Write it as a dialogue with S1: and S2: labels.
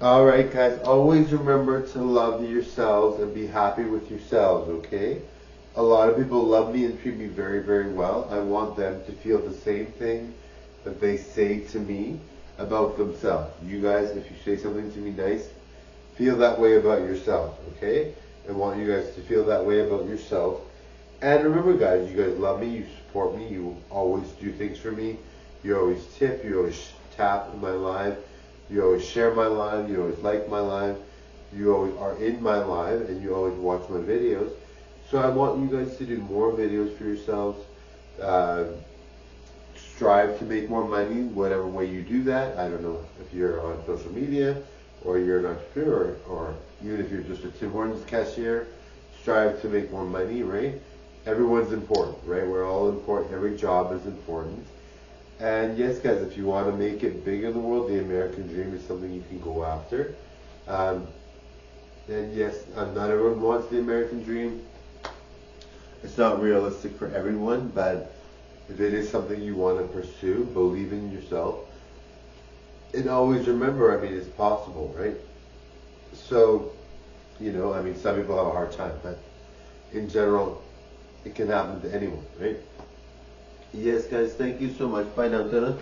S1: Alright guys, always remember to love yourselves and be happy with yourselves, okay? A lot of people love me and treat me very, very well. I want them to feel the same thing that they say to me about themselves. You guys, if you say something to me nice, feel that way about yourself, okay? I want you guys to feel that way about yourself. And remember guys, you guys love me, you support me, you always do things for me. You always tip, you always tap in my live, you always share my live, you always like my live, you always are in my live, and you always watch my videos. So I want you guys to do more videos for yourselves. Uh, Strive to make more money, whatever way you do that. I don't know if you're on social media, or you're an entrepreneur, or even if you're just a Tim Hortons cashier. Strive to make more money, right? Everyone's important, right? We're all important. Every job is important. And yes, guys, if you want to make it big in the world, the American dream is something you can go after. Um, and yes, not everyone wants the American dream. It's not realistic for everyone, but if it is something you want to pursue, believe in yourself. And always remember, I mean, it's possible, right? So, I mean, some people have a hard time, but in general, it can happen to anyone, right? Yes, guys, thank you so much. Bye now, Dana.